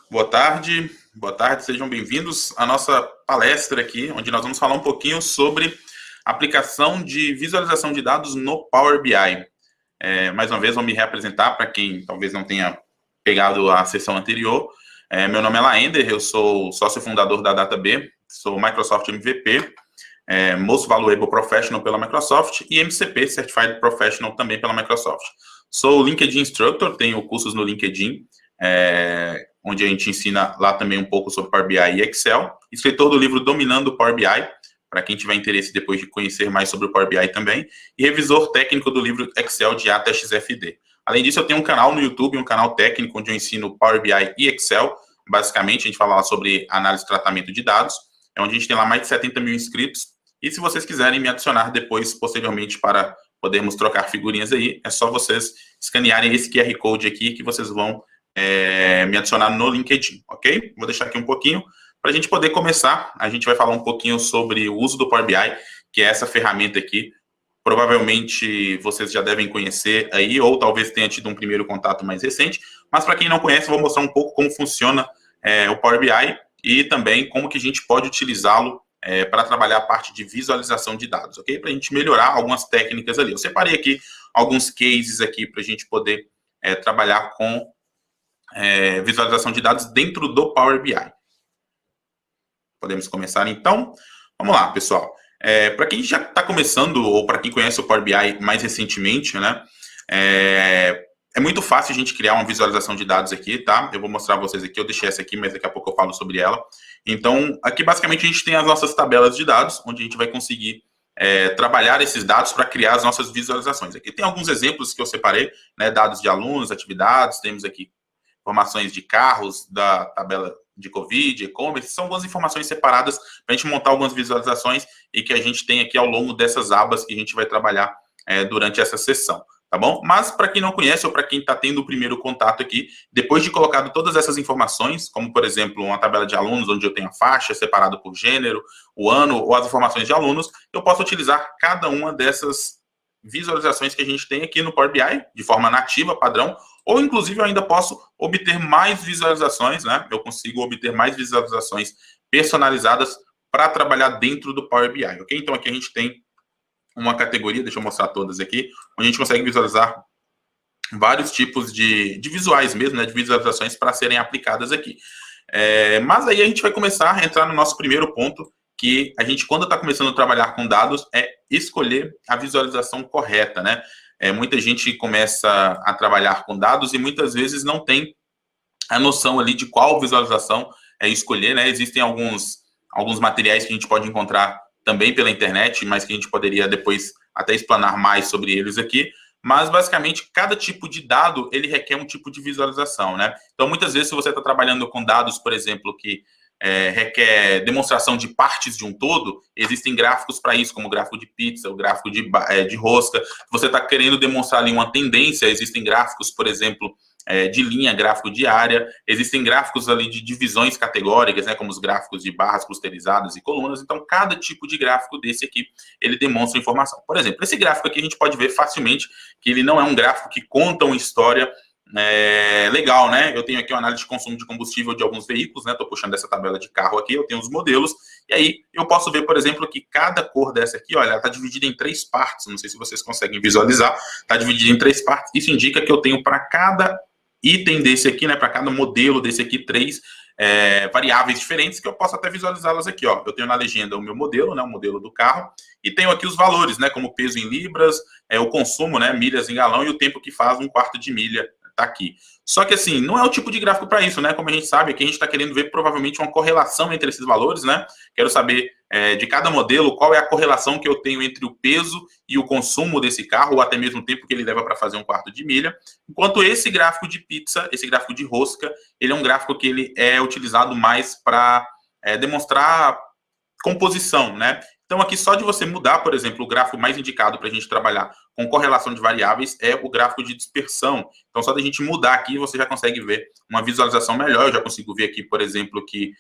Boa tarde, sejam bem-vindos à nossa palestra aqui, onde nós vamos falar um pouquinho sobre aplicação de visualização de dados no Power BI. Mais uma vez, vou me reapresentar para quem talvez não tenha pegado a sessão anterior. Meu nome é Laender, eu sou sócio fundador da DataB, sou Microsoft MVP, Most Valuable Professional pela Microsoft e MCP, Certified Professional também pela Microsoft. Sou LinkedIn Instructor, tenho cursos no LinkedIn, onde a gente ensina lá também um pouco sobre Power BI e Excel. Escritor do livro Dominando o Power BI, para quem tiver interesse depois de conhecer mais sobre o Power BI também, e revisor técnico do livro Excel de ATA XFD. Além disso, eu tenho um canal no YouTube, um canal técnico, onde eu ensino Power BI e Excel. Basicamente, a gente fala lá sobre análise e tratamento de dados, onde a gente tem lá mais de 70 mil inscritos. E se vocês quiserem me adicionar depois, posteriormente, para podermos trocar figurinhas aí, é só vocês escanearem esse QR Code aqui que vocês vão me adicionar no LinkedIn, ok? Vou deixar aqui um pouquinho para a gente poder começar. A gente vai falar um pouquinho sobre o uso do Power BI, que é essa ferramenta aqui. Provavelmente vocês já devem conhecer aí, ou talvez tenha tido um primeiro contato mais recente, mas para quem não conhece, eu vou mostrar um pouco como funciona o Power BI e também como que a gente pode utilizá-lo para trabalhar a parte de visualização de dados, ok? Para a gente melhorar algumas técnicas ali. Eu separei aqui alguns cases aqui para a gente poder trabalhar com visualização de dados dentro do Power BI. Podemos começar, então? Vamos lá, pessoal. Para quem já está começando, ou para quem conhece o Power BI mais recentemente, né? É muito fácil a gente criar uma visualização de dados aqui, tá? Eu vou mostrar a vocês aqui, eu deixei essa aqui, mas daqui a pouco eu falo sobre ela. Então, aqui basicamente a gente tem as nossas tabelas de dados, onde a gente vai conseguir trabalhar esses dados para criar as nossas visualizações. Aqui tem alguns exemplos que eu separei, né? Dados de alunos, atividades, temos aqui informações de carros, da tabela de Covid, e-commerce, são algumas informações separadas para a gente montar algumas visualizações e que a gente tem aqui ao longo dessas abas que a gente vai trabalhar durante essa sessão, tá bom? Mas para quem não conhece ou para quem está tendo o primeiro contato aqui, depois de colocado todas essas informações, como por exemplo uma tabela de alunos onde eu tenho a faixa separada por gênero, o ano ou as informações de alunos, eu posso utilizar cada uma dessas visualizações que a gente tem aqui no Power BI de forma nativa, padrão, ou inclusive eu ainda posso obter mais visualizações, né? Eu consigo obter mais visualizações personalizadas para trabalhar dentro do Power BI, ok? Então aqui a gente tem uma categoria, deixa eu mostrar todas aqui, onde a gente consegue visualizar vários tipos de visuais mesmo, né? De visualizações para serem aplicadas aqui. Mas aí a gente vai começar a entrar no nosso primeiro ponto, que a gente, quando está começando a trabalhar com dados, é escolher a visualização correta, né? Muita gente começa a trabalhar com dados e muitas vezes não tem a noção ali de qual visualização escolher, né? Existem alguns materiais que a gente pode encontrar também pela internet, mas que a gente poderia depois até explanar mais sobre eles aqui. Mas, basicamente, cada tipo de dado, ele requer um tipo de visualização, né? Então, muitas vezes, se você está trabalhando com dados, por exemplo, que requer demonstração de partes de um todo, existem gráficos para isso, como o gráfico de pizza, o gráfico de rosca. Se você está querendo demonstrar ali uma tendência, existem gráficos, por exemplo, de linha, gráfico de área, existem gráficos ali de divisões categóricas, né, como os gráficos de barras clusterizadas e colunas. Então, cada tipo de gráfico desse aqui, ele demonstra informação. Por exemplo, esse gráfico aqui a gente pode ver facilmente que ele não é um gráfico que conta uma história legal, né? Eu tenho aqui uma análise de consumo de combustível de alguns veículos, né? Estou puxando essa tabela de carro aqui, eu tenho os modelos, e aí eu posso ver, por exemplo, que cada cor dessa aqui, olha, ela está dividida em 3 partes, não sei se vocês conseguem visualizar, está dividida em 3 partes, isso indica que eu tenho para cada item desse aqui, né? Para cada modelo desse aqui, 3 variáveis diferentes, que eu posso até visualizá-las aqui, ó. Eu tenho na legenda o meu modelo, né? O modelo do carro, e tenho aqui os valores, né? Como peso em libras, o consumo, né? Milhas em galão e o tempo que faz um quarto de milha. Tá aqui. Só que assim, não é o tipo de gráfico para isso, né? Como a gente sabe, aqui a gente está querendo ver provavelmente uma correlação entre esses valores, né? Quero saber de cada modelo qual é a correlação que eu tenho entre o peso e o consumo desse carro, ou até mesmo o tempo que ele leva para fazer um quarto de milha. Enquanto esse gráfico de pizza, esse gráfico de rosca, ele é um gráfico que ele é utilizado mais para demonstrar composição, né? Então, aqui, só de você mudar, por exemplo, o gráfico mais indicado para a gente trabalhar com correlação de variáveis é o gráfico de dispersão. Então, só da gente mudar aqui, você já consegue ver uma visualização melhor. Eu já consigo ver aqui, por exemplo, que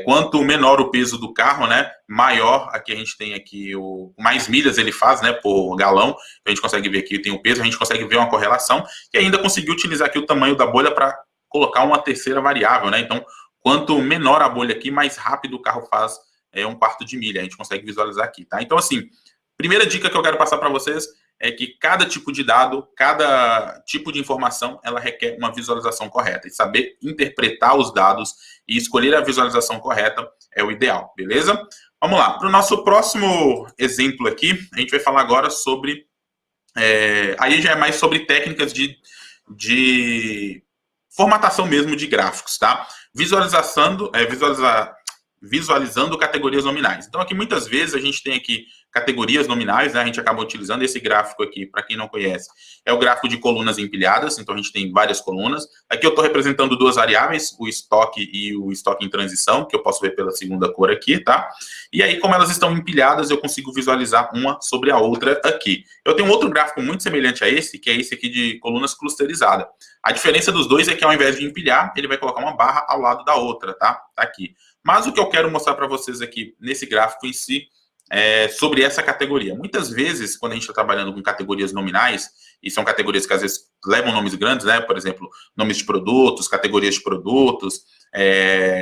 quanto menor o peso do carro, né, maior, aqui a gente tem aqui mais milhas ele faz, né, por galão. Então, a gente consegue ver aqui, tem o peso, a gente consegue ver uma correlação e ainda conseguir utilizar aqui o tamanho da bolha para colocar uma terceira variável, né? Então, quanto menor a bolha aqui, mais rápido o carro faz 1/4 de milha. A gente consegue visualizar aqui, tá? Então, assim, primeira dica que eu quero passar para vocês é que cada tipo de dado, cada tipo de informação, ela requer uma visualização correta. E saber interpretar os dados e escolher a visualização correta é o ideal, beleza? Vamos lá. Para o nosso próximo exemplo aqui, a gente vai falar agora sobre... aí já é mais sobre técnicas de formatação mesmo de gráficos, tá? Visualizando categorias nominais. Então, aqui muitas vezes a gente tem aqui categorias nominais, né? A gente acaba utilizando esse gráfico aqui, para quem não conhece, é o gráfico de colunas empilhadas, então a gente tem várias colunas. Aqui eu estou representando duas variáveis, o estoque e o estoque em transição, que eu posso ver pela segunda cor aqui, tá? E aí, como elas estão empilhadas, eu consigo visualizar uma sobre a outra aqui. Eu tenho um outro gráfico muito semelhante a esse, que é esse aqui de colunas clusterizadas. A diferença dos dois é que ao invés de empilhar, ele vai colocar uma barra ao lado da outra, tá? Tá aqui. Mas o que eu quero mostrar para vocês aqui nesse gráfico em si é sobre essa categoria. Muitas vezes, quando a gente está trabalhando com categorias nominais, e são categorias que às vezes levam nomes grandes, né? Por exemplo, nomes de produtos, categorias de produtos,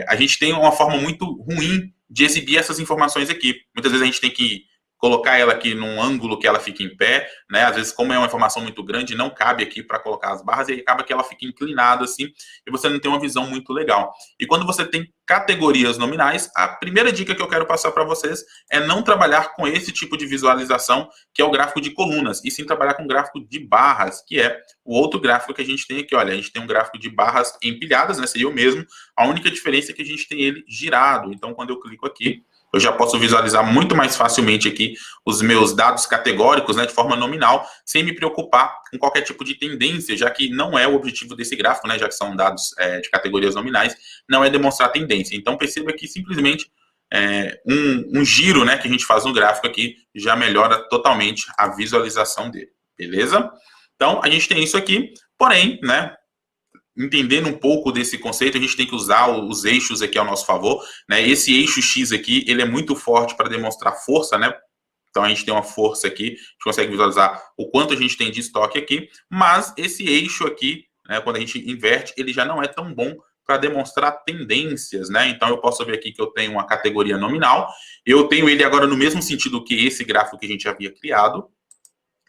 a gente tem uma forma muito ruim de exibir essas informações aqui. Muitas vezes a gente tem que colocar ela aqui num ângulo que ela fique em pé, né? Às vezes, como é uma informação muito grande, não cabe aqui para colocar as barras, e aí acaba que ela fica inclinada assim, e você não tem uma visão muito legal. E quando você tem categorias nominais, a primeira dica que eu quero passar para vocês é não trabalhar com esse tipo de visualização, que é o gráfico de colunas, e sim trabalhar com o gráfico de barras, que é o outro gráfico que a gente tem aqui. Olha, a gente tem um gráfico de barras empilhadas, né? Seria o mesmo, a única diferença é que a gente tem ele girado. Então, quando eu clico aqui, eu já posso visualizar muito mais facilmente aqui os meus dados categóricos, né, de forma nominal, sem me preocupar com qualquer tipo de tendência, já que não é o objetivo desse gráfico, né, já que são dados de categorias nominais, não é demonstrar tendência. Então, perceba que simplesmente um giro, né, que a gente faz no gráfico aqui já melhora totalmente a visualização dele, beleza? Então, a gente tem isso aqui, porém, né, entendendo um pouco desse conceito, a gente tem que usar os eixos aqui ao nosso favor, né? Esse eixo X aqui, ele é muito forte para demonstrar força, né? Então, a gente tem uma força aqui, a gente consegue visualizar o quanto a gente tem de estoque aqui, mas esse eixo aqui, né, quando a gente inverte, ele já não é tão bom para demonstrar tendências, né? Então, eu posso ver aqui que eu tenho uma categoria nominal, eu tenho ele agora no mesmo sentido que esse gráfico que a gente havia criado,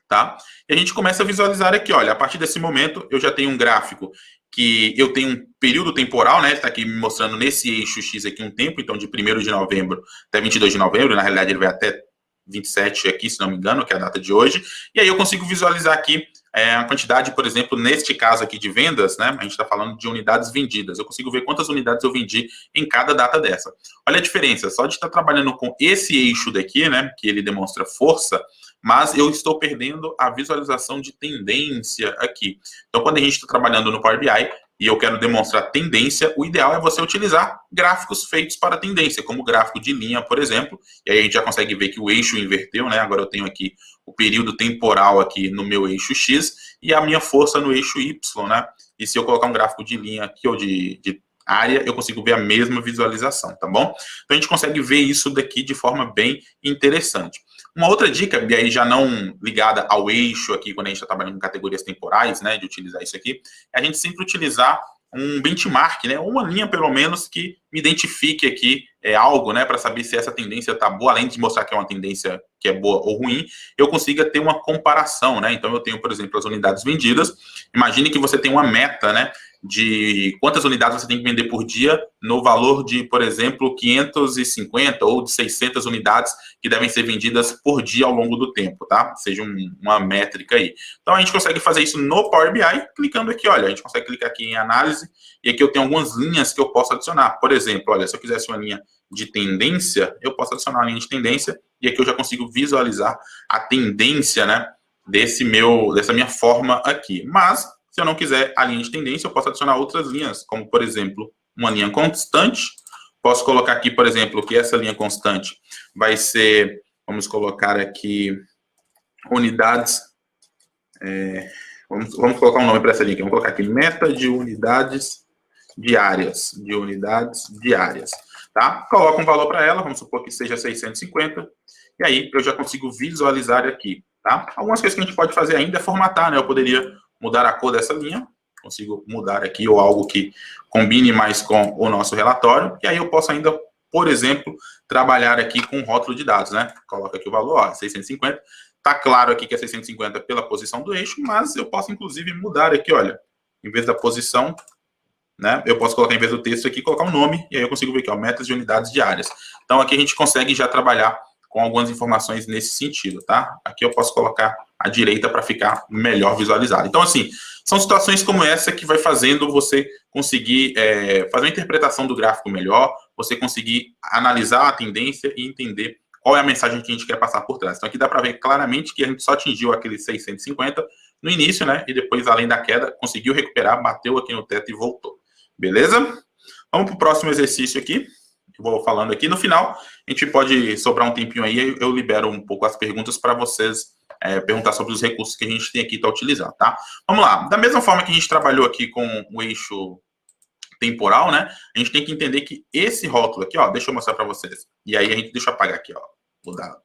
tá? E a gente começa a visualizar aqui, olha, a partir desse momento, eu já tenho um gráfico que eu tenho um período temporal, né? Está aqui me mostrando nesse eixo X aqui um tempo, então de 1º de novembro até 22 de novembro, na realidade ele vai até 27 aqui, se não me engano, que é a data de hoje, e aí eu consigo visualizar aqui a quantidade, por exemplo, neste caso aqui de vendas, né? A gente está falando de unidades vendidas, eu consigo ver quantas unidades eu vendi em cada data dessa. Olha a diferença, só de estar trabalhando com esse eixo daqui, né? Que ele demonstra força, mas eu estou perdendo a visualização de tendência aqui. Então, quando a gente está trabalhando no Power BI e eu quero demonstrar tendência, o ideal é você utilizar gráficos feitos para tendência, como o gráfico de linha, por exemplo, e aí a gente já consegue ver que o eixo inverteu, né? Agora eu tenho aqui o período temporal aqui no meu eixo X e a minha força no eixo Y, né? E se eu colocar um gráfico de linha aqui ou de área, eu consigo ver a mesma visualização, tá bom? Então, a gente consegue ver isso daqui de forma bem interessante. Uma outra dica, e aí já não ligada ao eixo aqui, quando a gente está trabalhando com categorias temporais, né, de utilizar isso aqui, é a gente sempre utilizar um benchmark, né, uma linha pelo menos que me identifique aqui algo, né, para saber se essa tendência está boa, além de mostrar que é uma tendência que é boa ou ruim, eu consiga ter uma comparação, né, então eu tenho, por exemplo, as unidades vendidas, imagine que você tem uma meta, né, de quantas unidades você tem que vender por dia no valor de, por exemplo, 550 ou de 600 unidades que devem ser vendidas por dia ao longo do tempo, tá? Seja uma métrica aí. Então, a gente consegue fazer isso no Power BI, clicando aqui, olha, a gente consegue clicar aqui em análise, e aqui eu tenho algumas linhas que eu posso adicionar. Por exemplo, olha, se eu quisesse uma linha de tendência, eu posso adicionar uma linha de tendência, e aqui eu já consigo visualizar a tendência, né, dessa minha forma aqui. Mas, se eu não quiser a linha de tendência, eu posso adicionar outras linhas, como, por exemplo, uma linha constante. Posso colocar aqui, por exemplo, que essa linha constante vai ser, vamos colocar aqui, unidades, vamos colocar um nome para essa linha aqui, vamos colocar aqui, meta de unidades diárias, tá? Coloco um valor para ela, vamos supor que seja 650, e aí eu já consigo visualizar aqui, tá? Algumas coisas que a gente pode fazer ainda é formatar, né? Eu poderia mudar a cor dessa linha, consigo mudar aqui, ou algo que combine mais com o nosso relatório, e aí eu posso ainda, por exemplo, trabalhar aqui com rótulo de dados, né? Coloca aqui o valor, ó, 650. Tá claro aqui que é 650 pela posição do eixo, mas eu posso, inclusive, mudar aqui, olha, em vez da posição, né, eu posso colocar, em vez do texto aqui, colocar um nome, e aí eu consigo ver aqui, ó, metas de unidades diárias. Então, aqui a gente consegue já trabalhar com algumas informações nesse sentido, tá? Aqui eu posso colocar à direita para ficar melhor visualizado. Então, assim, são situações como essa que vai fazendo você conseguir fazer uma interpretação do gráfico melhor, você conseguir analisar a tendência e entender qual é a mensagem que a gente quer passar por trás. Então, aqui dá para ver claramente que a gente só atingiu aquele 650 no início, né? E depois, além da queda, conseguiu recuperar, bateu aqui no teto e voltou. Beleza? Vamos para o próximo exercício aqui. Eu vou falando aqui. No final, a gente pode sobrar um tempinho aí, eu libero um pouco as perguntas para vocês perguntar sobre os recursos que a gente tem aqui para utilizar, tá? Vamos lá. Da mesma forma que a gente trabalhou aqui com o eixo temporal, né? A gente tem que entender que esse rótulo aqui, ó, deixa eu mostrar para vocês. E aí deixa eu apagar aqui, ó. Vou dar.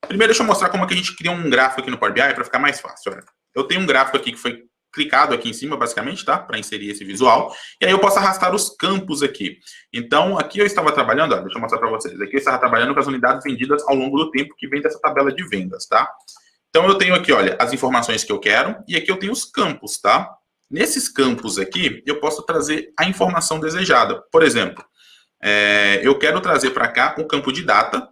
Primeiro, deixa eu mostrar como é que a gente cria um gráfico aqui no Power BI para ficar mais fácil. Olha. Eu tenho um gráfico aqui que foi clicado aqui em cima, basicamente, tá? Para inserir esse visual. E aí eu posso arrastar os campos aqui. Então, aqui eu estava trabalhando, ó, deixa eu mostrar para vocês. Aqui eu estava trabalhando com as unidades vendidas ao longo do tempo que vem dessa tabela de vendas, tá? Então, eu tenho aqui, olha, as informações que eu quero e aqui eu tenho os campos, tá? Nesses campos aqui, eu posso trazer a informação desejada. Por exemplo, eu quero trazer para cá um campo de data,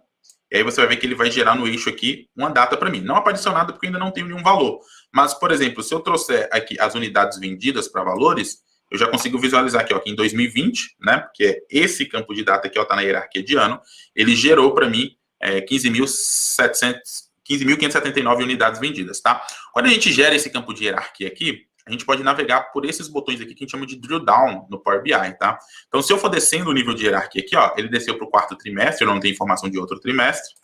e aí você vai ver que ele vai gerar no eixo aqui uma data para mim. Não apareceu nada porque eu ainda não tenho nenhum valor. Mas, por exemplo, se eu trouxer aqui as unidades vendidas para valores, eu já consigo visualizar aqui, ó, que em 2020, né, porque é esse campo de data aqui, ó, tá na hierarquia de ano, ele gerou para mim 15.579 unidades vendidas, tá? Quando a gente gera esse campo de hierarquia aqui, a gente pode navegar por esses botões aqui que a gente chama de drill down no Power BI, tá? Então, se eu for descendo o nível de hierarquia aqui, ó, ele desceu para o quarto trimestre, eu não tenho informação de outro trimestre.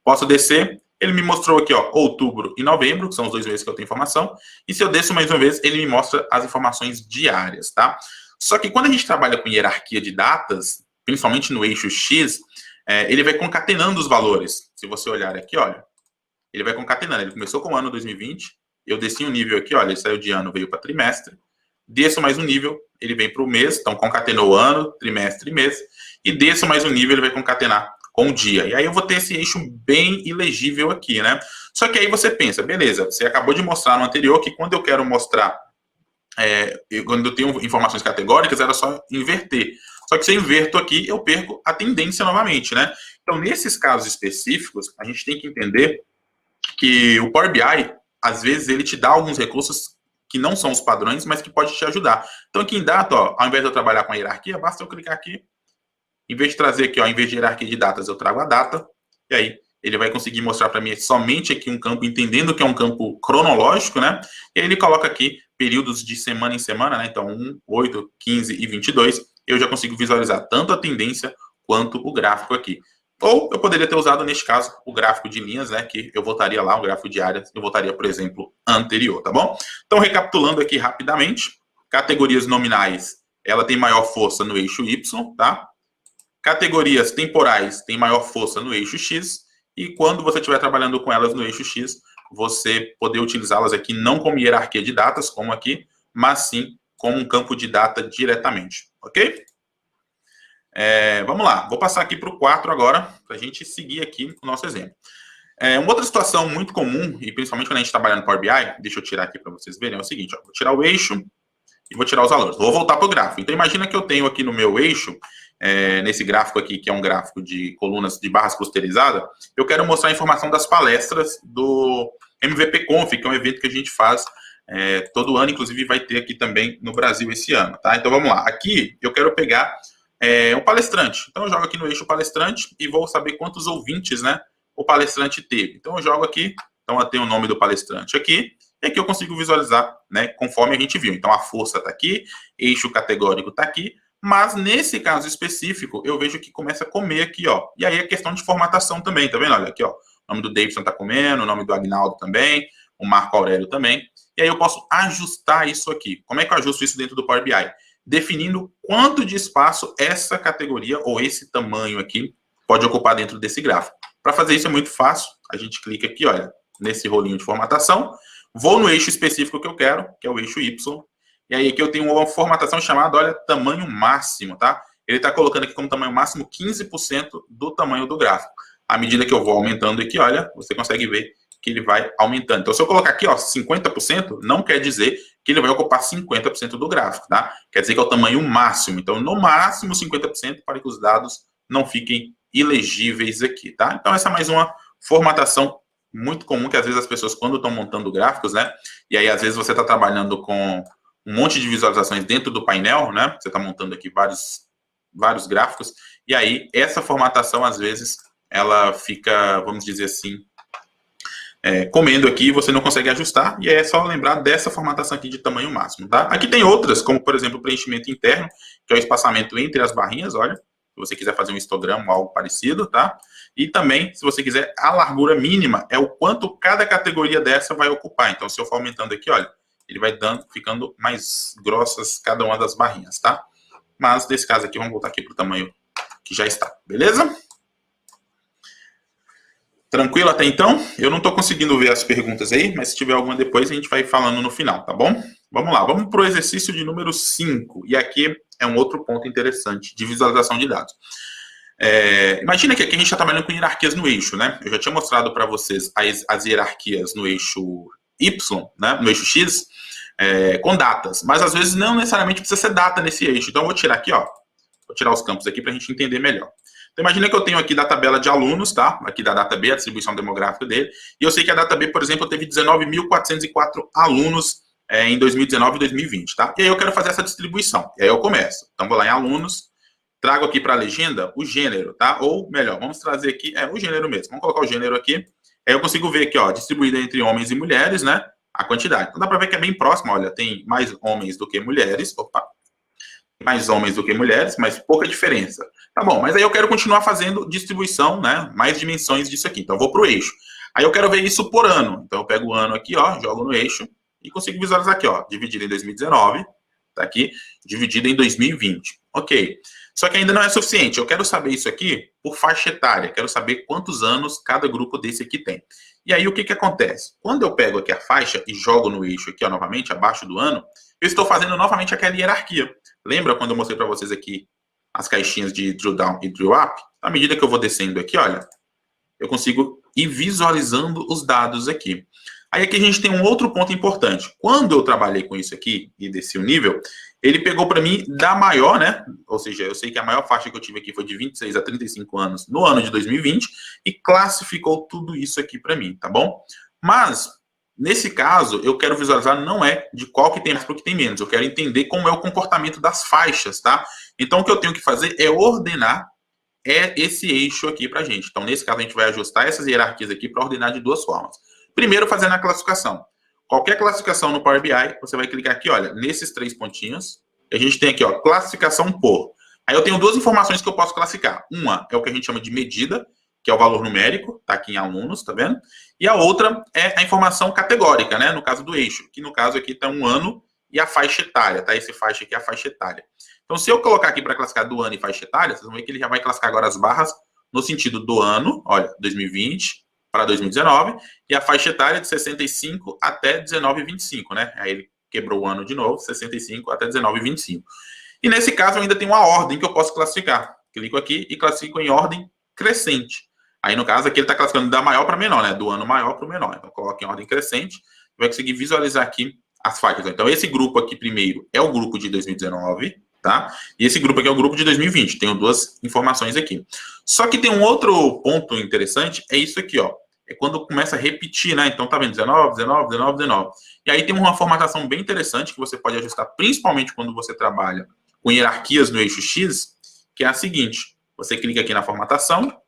Posso descer, ele me mostrou aqui, ó, outubro e novembro, que são os 2 meses que eu tenho informação. E se eu desço mais uma vez, ele me mostra as informações diárias, tá? Só que quando a gente trabalha com hierarquia de datas, principalmente no eixo X, ele vai concatenando os valores. Se você olhar aqui, olha, ele vai concatenando. Ele começou com o ano 2020, eu desci um nível aqui, olha, ele saiu de ano, veio para trimestre. Desço mais um nível, ele vem para o mês, então concatenou ano, trimestre e mês. E desço mais um nível, ele vai concatenar com o dia. E aí eu vou ter esse eixo bem ilegível aqui, né? Só que aí você pensa, beleza, você acabou de mostrar no anterior que quando eu quero mostrar, quando eu tenho informações categóricas, era só inverter. Só que se eu inverto aqui, eu perco a tendência novamente, né? Então, nesses casos específicos, a gente tem que entender que o Power BI, às vezes, ele te dá alguns recursos que não são os padrões, mas que pode te ajudar. Então, aqui em data, ó, ao invés de eu trabalhar com a hierarquia, basta eu clicar aqui. Em vez de trazer aqui, ó, em vez de hierarquia de datas, eu trago a data. E aí, ele vai conseguir mostrar para mim somente aqui um campo, entendendo que é um campo cronológico, né? E aí ele coloca aqui períodos de semana em semana, né? Então, 1, 8, 15 e 22. Eu já consigo visualizar tanto a tendência quanto o gráfico aqui. Ou eu poderia ter usado, neste caso, o gráfico de linhas, né? Que eu voltaria lá, o gráfico de áreas, eu voltaria, por exemplo, anterior, tá bom? Então, recapitulando aqui rapidamente, categorias nominais, ela tem maior força no eixo Y, tá? Categorias temporais têm maior força no eixo X, e quando você estiver trabalhando com elas no eixo X, você poder utilizá-las aqui não como hierarquia de datas, como aqui, mas sim como um campo de data diretamente, ok? Vamos lá, vou passar aqui para o 4 agora, para a gente seguir aqui o nosso exemplo. Uma outra situação muito comum, e principalmente quando a gente trabalha no Power BI, deixa eu tirar aqui para vocês verem, é o seguinte, ó, vou tirar o eixo e vou tirar os valores. Vou voltar para o gráfico. Então, imagina que eu tenho aqui no meu eixo, nesse gráfico aqui, que é um gráfico de colunas de barras clusterizadas, eu quero mostrar a informação das palestras do MVP Conf, que é um evento que a gente faz todo ano, inclusive vai ter aqui também no Brasil esse ano, tá? Então, vamos lá. Aqui, eu quero pegar um palestrante. Então, eu jogo aqui no eixo palestrante e vou saber quantos ouvintes, né, o palestrante teve. Então, eu jogo aqui, então eu tenho o nome do palestrante aqui, e aqui eu consigo visualizar, né, conforme a gente viu. Então, a força está aqui, eixo categórico está aqui, mas nesse caso específico, eu vejo que começa a comer aqui, ó. E aí é questão de formatação também, tá vendo? Olha aqui, ó. O nome do Davidson tá comendo, o nome do Agnaldo também, o Marco Aurélio também. E aí eu posso ajustar isso aqui. Como é que eu ajusto isso dentro do Power BI? Definindo quanto de espaço essa categoria ou esse tamanho aqui pode ocupar dentro desse gráfico. Para fazer isso é muito fácil. A gente clica aqui, olha, nesse rolinho de formatação. Vou no eixo específico que eu quero, que é o eixo Y. E aí aqui eu tenho uma formatação chamada, olha, tamanho máximo, tá? Ele está colocando aqui como tamanho máximo 15% do tamanho do gráfico. À medida que eu vou aumentando aqui, olha, você consegue ver que ele vai aumentando. Então, se eu colocar aqui, ó, 50%, não quer dizer que ele vai ocupar 50% do gráfico, tá? Quer dizer que é o tamanho máximo. Então, no máximo 50% para que os dados não fiquem ilegíveis aqui, tá? Então, essa é mais uma formatação muito comum que às vezes as pessoas, quando estão montando gráficos, né? E aí, às vezes, você está trabalhando com um monte de visualizações dentro do painel, né? Você está montando aqui vários gráficos, e aí essa formatação, às vezes, ela fica, vamos dizer assim, comendo aqui, você não consegue ajustar, e é só lembrar dessa formatação aqui de tamanho máximo, tá? Aqui tem outras, como, por exemplo, o preenchimento interno, que é o espaçamento entre as barrinhas, olha, se você quiser fazer um histograma ou algo parecido, tá? E também, se você quiser, a largura mínima é o quanto cada categoria dessa vai ocupar. Então, se eu for aumentando aqui, olha, ele vai ficando mais grossas cada uma das barrinhas, tá? Mas, nesse caso aqui, vamos voltar aqui para o tamanho que já está, beleza? Tranquilo até então? Eu não estou conseguindo ver as perguntas aí, mas se tiver alguma depois, a gente vai falando no final, tá bom? Vamos lá, vamos para o exercício de número 5. E aqui é um outro ponto interessante de visualização de dados. Imagina que aqui a gente está trabalhando com hierarquias no eixo, né? Eu já tinha mostrado para vocês as hierarquias no eixo Y, né? No eixo X, com datas. Mas às vezes não necessariamente precisa ser data nesse eixo. Então eu vou tirar aqui, ó. Vou tirar os campos aqui para a gente entender melhor. Então, imagina que eu tenho aqui da tabela de alunos, tá? Aqui da data B, a distribuição demográfica dele. E eu sei que a data B, por exemplo, teve 19.404 alunos em 2019 e 2020, tá? E aí eu quero fazer essa distribuição. E aí eu começo. Então, vou lá em alunos, trago aqui para a legenda o gênero, tá? Ou, melhor, vamos trazer aqui, o gênero mesmo. Vamos colocar o gênero aqui. Aí eu consigo ver aqui, ó, distribuído entre homens e mulheres, né? A quantidade. Então, dá para ver que é bem próximo, olha, tem mais homens do que mulheres. Opa! Mais homens do que mulheres, mas pouca diferença. Tá bom, mas aí eu quero continuar fazendo distribuição, né? Mais dimensões disso aqui. Então, eu vou para o eixo. Aí eu quero ver isso por ano. Então, eu pego o ano aqui, ó, jogo no eixo e consigo visualizar aqui, ó, dividido em 2019, tá aqui, dividido em 2020. Ok. Só que ainda não é suficiente. Eu quero saber isso aqui por faixa etária. Quero saber quantos anos cada grupo desse aqui tem. E aí, o que acontece? Quando eu pego aqui a faixa e jogo no eixo aqui, ó, novamente, abaixo do ano, eu estou fazendo novamente aquela hierarquia. Lembra quando eu mostrei para vocês aqui as caixinhas de drill down e drill up? À medida que eu vou descendo aqui, olha, eu consigo ir visualizando os dados aqui. Aí aqui a gente tem um outro ponto importante. Quando eu trabalhei com isso aqui e desci o nível, ele pegou para mim da maior, né? Ou seja, eu sei que a maior faixa que eu tive aqui foi de 26 a 35 anos no ano de 2020 e classificou tudo isso aqui para mim, tá bom? Mas nesse caso, eu quero visualizar não é de qual que tem mais para o que tem menos. Eu quero entender como é o comportamento das faixas, tá? Então, o que eu tenho que fazer é ordenar esse eixo aqui para a gente. Então, nesse caso, a gente vai ajustar essas hierarquias aqui para ordenar de duas formas. Primeiro, fazendo a classificação. Qualquer classificação no Power BI, você vai clicar aqui, olha, nesses 3 pontinhos. A gente tem aqui, ó, classificação por. Aí eu tenho duas informações que eu posso classificar. Uma é o que a gente chama de medida, que é o valor numérico, tá aqui em alunos, tá vendo? E a outra é a informação categórica, né? No caso do eixo, que no caso aqui tá um ano e a faixa etária, tá? Esse faixa aqui é a faixa etária. Então, se eu colocar aqui para classificar do ano e faixa etária, vocês vão ver que ele já vai classificar agora as barras no sentido do ano, olha, 2020 para 2019, e a faixa etária de 65 até 19,25, né? Aí ele quebrou o ano de novo, 65 até 19,25. E nesse caso, eu ainda tenho uma ordem que eu posso classificar. Clico aqui e classifico em ordem crescente. Aí, no caso, aqui ele está classificando da maior para menor, né? Do ano maior para o menor. Então, coloque em ordem crescente. Vai conseguir visualizar aqui as faixas. Então, esse grupo aqui primeiro é o grupo de 2019, tá? E esse grupo aqui é o grupo de 2020. Tenho duas informações aqui. Só que tem um outro ponto interessante, é isso aqui, ó. É quando começa a repetir, né? Então, tá vendo? 19, 19, 19, 19. E aí tem uma formatação bem interessante que você pode ajustar, principalmente quando você trabalha com hierarquias no eixo X, que é a seguinte. Você clica aqui na formatação,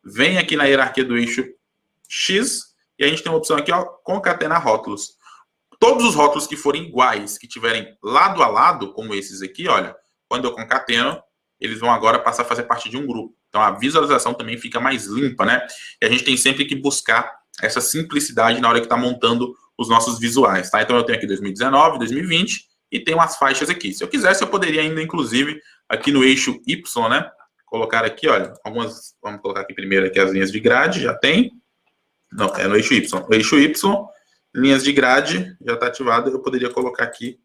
vem aqui na hierarquia do eixo X, e a gente tem uma opção aqui, ó, concatenar rótulos. Todos os rótulos que forem iguais, que tiverem lado a lado, como esses aqui, olha, quando eu concateno, eles vão agora passar a fazer parte de um grupo. Então, a visualização também fica mais limpa, né? E a gente tem sempre que buscar essa simplicidade na hora que está montando os nossos visuais, tá? Então, eu tenho aqui 2019, 2020, e tem umas faixas aqui. Se eu quisesse, eu poderia ainda, inclusive, aqui no eixo Y, né? Colocar aqui, olha, algumas, vamos colocar aqui primeiro aqui as linhas de grade, já tem. Não, é no eixo Y. No eixo Y, linhas de grade, já está ativado, eu poderia colocar aqui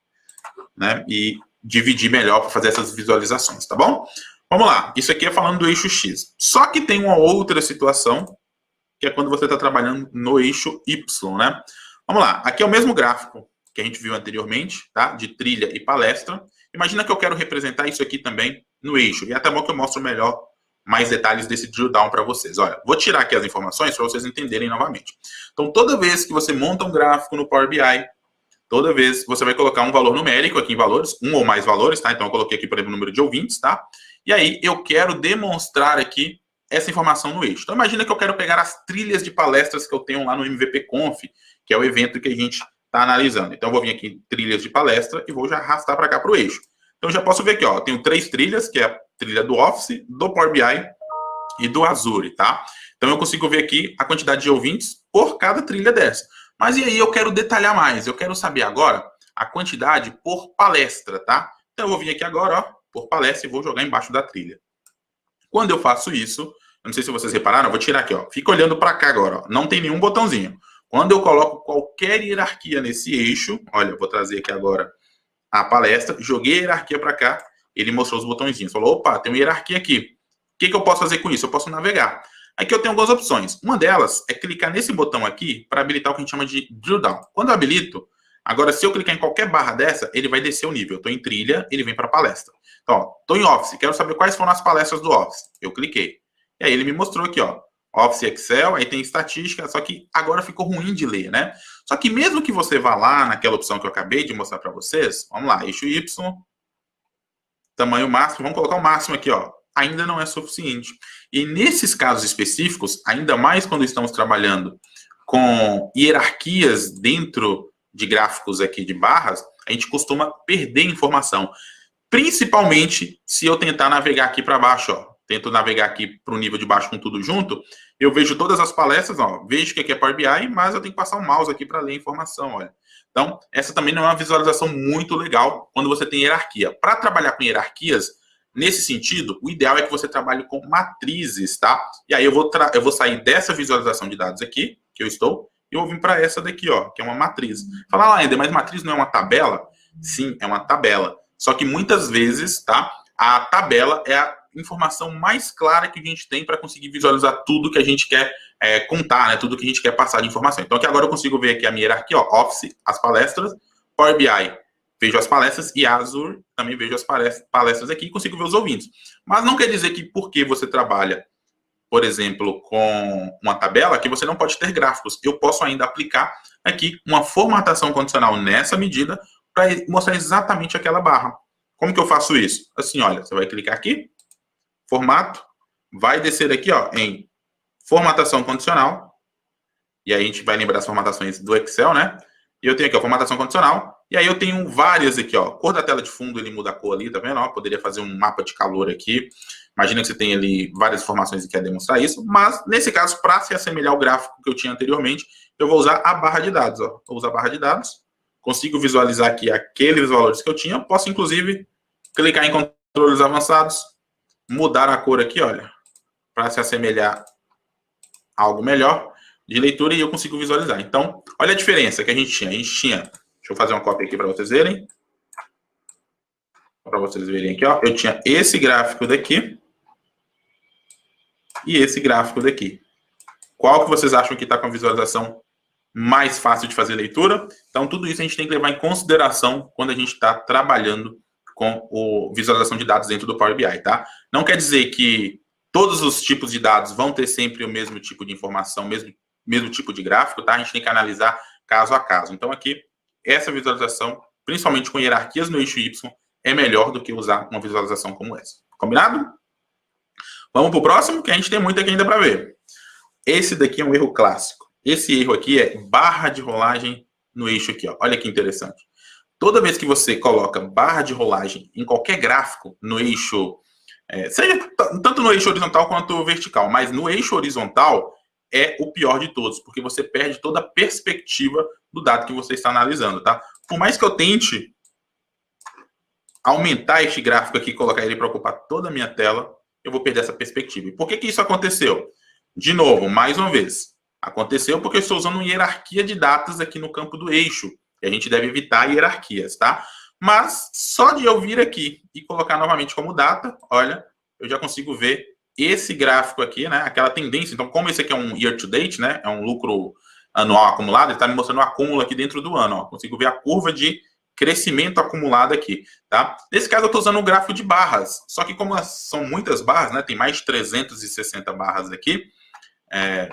né, e dividir melhor para fazer essas visualizações, tá bom? Vamos lá, isso aqui é falando do eixo X. Só que tem uma outra situação, que é quando você está trabalhando no eixo Y, né? Vamos lá, aqui é o mesmo gráfico que a gente viu anteriormente, tá? De trilha e palestra. Imagina que eu quero representar isso aqui também no eixo. E é até bom que eu mostro melhor mais detalhes desse drill down para vocês. Olha, vou tirar aqui as informações para vocês entenderem novamente. Então, toda vez que você monta um gráfico no Power BI, toda vez você vai colocar um valor numérico aqui em valores, um ou mais valores, tá? Então, eu coloquei aqui, por exemplo, o número de ouvintes, tá? E aí, eu quero demonstrar aqui essa informação no eixo. Então, imagina que eu quero pegar as trilhas de palestras que eu tenho lá no MVP Conf, que é o evento que a gente está analisando. Então, eu vou vir aqui em trilhas de palestra e vou já arrastar para cá para o eixo. Então, já posso ver aqui, ó, eu tenho 3 trilhas, que é a trilha do Office, do Power BI e do Azure, tá? Então, eu consigo ver aqui a quantidade de ouvintes por cada trilha dessa. Mas e aí eu quero detalhar mais, eu quero saber agora a quantidade por palestra, tá? Então, eu vou vir aqui agora, ó, por palestra e vou jogar embaixo da trilha. Quando eu faço isso, eu não sei se vocês repararam, eu vou tirar aqui, ó. Fica olhando para cá agora, ó. Não tem nenhum botãozinho. Quando eu coloco qualquer hierarquia nesse eixo, olha, eu vou trazer aqui agora a palestra, joguei a hierarquia para cá, ele mostrou os botõezinhos. Falou, opa, tem uma hierarquia aqui. O que eu posso fazer com isso? Eu posso navegar. Aqui eu tenho algumas opções. Uma delas é clicar nesse botão aqui para habilitar o que a gente chama de drill down. Quando eu habilito, agora se eu clicar em qualquer barra dessa, ele vai descer o nível. Eu estou em trilha, ele vem para palestra. Então, estou em Office, quero saber quais foram as palestras do Office. Eu cliquei. E aí ele me mostrou aqui, ó, Office Excel, aí tem estatística, só que agora ficou ruim de ler, né? Só que mesmo que você vá lá naquela opção que eu acabei de mostrar para vocês, vamos lá, eixo Y, tamanho máximo, vamos colocar o máximo aqui, ó, ainda não é suficiente. E nesses casos específicos, ainda mais quando estamos trabalhando com hierarquias dentro de gráficos aqui de barras, a gente costuma perder informação. Principalmente se eu tentar navegar aqui para baixo, ó. Tento navegar aqui para o nível de baixo com tudo junto, eu vejo todas as palestras, ó, vejo que aqui é Power BI, mas eu tenho que passar o mouse aqui para ler a informação, olha. Então, essa também não é uma visualização muito legal quando você tem hierarquia. Para trabalhar com hierarquias, nesse sentido, o ideal é que você trabalhe com matrizes, tá? E aí eu vou sair dessa visualização de dados aqui, que eu estou, e eu vou vir para essa daqui, ó, que é uma matriz. Falar lá, Ender, mas matriz não é uma tabela? Sim, é uma tabela. Só que muitas vezes, tá? A tabela é a informação mais clara que a gente tem para conseguir visualizar tudo que a gente quer contar, né? Tudo que a gente quer passar de informação. Então, aqui agora eu consigo ver aqui a minha hierarquia, ó, Office, as palestras, Power BI, vejo as palestras, e Azure, também vejo as palestras aqui e consigo ver os ouvintes. Mas não quer dizer que porque você trabalha, por exemplo, com uma tabela, que você não pode ter gráficos. Eu posso ainda aplicar aqui uma formatação condicional nessa medida para mostrar exatamente aquela barra. Como que eu faço isso? Assim, olha, você vai clicar aqui, formato, vai descer aqui, ó, em formatação condicional, e aí a gente vai lembrar as formatações do Excel, né? E eu tenho aqui, ó, formatação condicional, e aí eu tenho várias aqui, ó, cor da tela de fundo, ele muda a cor ali, tá vendo? Ó, poderia fazer um mapa de calor aqui, imagina que você tem ali várias informações e quer demonstrar isso, mas nesse caso, para se assemelhar ao gráfico que eu tinha anteriormente, eu vou usar a barra de dados, ó, vou usar a barra de dados, consigo visualizar aqui aqueles valores que eu tinha, posso inclusive clicar em controles avançados, mudar a cor aqui, olha, para se assemelhar a algo melhor de leitura e eu consigo visualizar. Então, olha a diferença que a gente tinha. Deixa eu fazer uma cópia aqui para vocês verem. Para vocês verem aqui, ó, eu tinha esse gráfico daqui e esse gráfico daqui. Qual que vocês acham que está com a visualização mais fácil de fazer leitura? Então, tudo isso a gente tem que levar em consideração quando a gente está trabalhando com a visualização de dados dentro do Power BI, tá? Não quer dizer que todos os tipos de dados vão ter sempre o mesmo tipo de informação, mesmo tipo de gráfico, tá? A gente tem que analisar caso a caso. Então, aqui, essa visualização, principalmente com hierarquias no eixo Y, é melhor do que usar uma visualização como essa. Combinado? Vamos para o próximo, que a gente tem muito aqui ainda para ver. Esse daqui é um erro clássico. Esse erro aqui é barra de rolagem no eixo aqui, ó. Olha que interessante. Toda vez que você coloca barra de rolagem em qualquer gráfico no eixo, seja tanto no eixo horizontal quanto vertical, mas no eixo horizontal é o pior de todos, porque você perde toda a perspectiva do dado que você está analisando, tá? Por mais que eu tente aumentar este gráfico aqui, colocar ele para ocupar toda a minha tela, eu vou perder essa perspectiva. E por que isso aconteceu? De novo, mais uma vez, aconteceu porque eu estou usando uma hierarquia de datas aqui no campo do eixo. E a gente deve evitar hierarquias, tá? Mas só de eu vir aqui e colocar novamente como data, olha, eu já consigo ver esse gráfico aqui, né? Aquela tendência. Então, como esse aqui é um year to date, né? É um lucro anual acumulado, ele está me mostrando o acúmulo aqui dentro do ano. Ó. Consigo ver a curva de crescimento acumulado aqui, tá? Nesse caso, eu estou usando um gráfico de barras. Só que como são muitas barras, né? Tem mais de 360 barras aqui.